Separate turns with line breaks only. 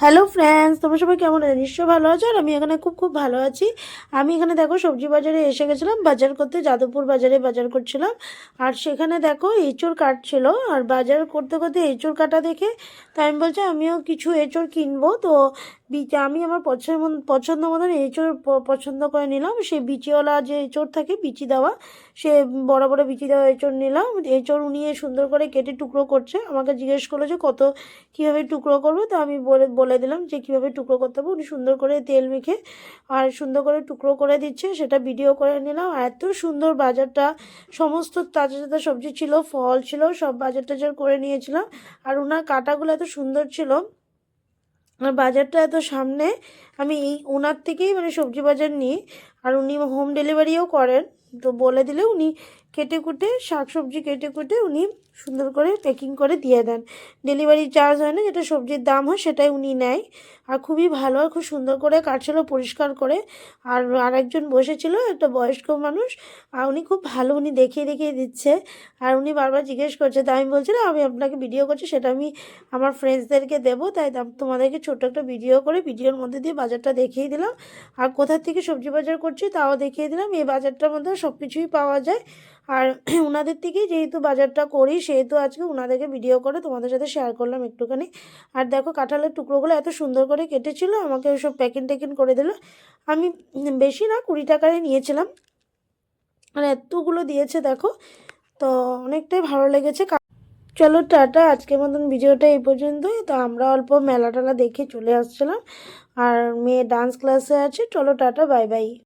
Hello friends, তোমরা সবাই কেমন আছো? নিশ্চয়ই ভালো আছো। আর আমি এখানে খুব ভালো আছি। আমি এখানে দেখো সবজি বাজারে এসে গেছিলাম বাজার করতে, যাদবপুর বাজারে বাজার করছিলাম। আর সেখানে দেখো এঁচোড় কাটছিল, আর বাজার করতে করতে এঁচোড় কাটা দেখে তাই আমি বলছি আমিও কিছু এঁচোড় কিনবো। তো আমি আমার পছন্দ মতন এঁচোড় পছন্দ করে নিলাম। সেই বিচিওয়ালা যে এঁচোড় থাকে, বিচি দেওয়া, সে বড় বড় বিচি দেওয়া এঁচোড় নিলাম। এঁচোড় নিয়ে সুন্দর করে কেটে টুকরো করছে, আমাকে জিজ্ঞেস করলো যে কীভাবে টুকরো করবো। তো আমি বলে দিলাম যে কীভাবে টুকরো করতে হবে। উনি সুন্দর করে তেল মেখে আর সুন্দর করে টুকরো করে দিচ্ছে, সেটা ভিডিও করে নিলাম। আর এত সুন্দর বাজারটা, সমস্ত তাজা তাজা সবজি ছিল, ফল ছিল, সব বাজার টাজার করে নিয়েছিলাম। আর ওনার কাটাগুলো এত সুন্দর ছিল, আর বাজারটা এত সামনে। আমি এই ওনার থেকেই মানে সবজি বাজার নিই। আর উনি হোম ডেলিভারিও করেন। তো বলে দিলে উনি কেটে কুটে, শাক সবজি কেটে কুটে উনি সুন্দর করে প্যাকিং করে দিয়ে দেন। ডেলিভারি চার্জ হয় না, যেটা সবজির দাম হয় সেটাই উনি নেয়। আর খুবই ভালো, আর খুব সুন্দর করে কাটছিল, পরিষ্কার করে। আর আরেকজন বসেছিল, একটা বয়স্ক মানুষ, আর উনি খুব ভালো, উনি দেখিয়ে দেখিয়ে দিচ্ছে। আর উনি বারবার জিজ্ঞেস করছে, তাই আমি বলছি না আমি আপনাকে ভিডিও করছি, সেটা আমি আমার ফ্রেন্ডসদেরকে দেবো, তাই তোমাদেরকে ছোট্ট একটা ভিডিও করে ভিডিওর মধ্যে দিয়ে বাজারটা দেখিয়ে দিলাম। আর কোথা থেকে সবজি বাজার করছি তাও দেখিয়ে দিলাম। এই বাজারটার মধ্যে সব কিছুই পাওয়া যায়। আর ওনাদের থেকেই যেহেতু বাজারটা করি, সেহেতু আজকে ওনাদেরকে ভিডিও করে তোমাদের সাথে শেয়ার করলাম একটুখানি। আর দেখো কাঁঠালের টুকরোগুলো এত সুন্দর করে কেটেছিল, আমাকে সব প্যাকিং করে দিল। আমি বেশি না, 20 টাকায় নিয়েছিলাম, আর এতগুলো দিয়েছে দেখো। তো অনেকটাই ভালো লেগেছে। চলো টাটা, আজকের মতন ভিডিওটা এই পর্যন্তই। তো আমরা অল্প মেলা টেলা দেখে চলে আসছিলাম, আর মেয়ে ডান্স ক্লাসে আছে। চলো টাটা, বাই বাই।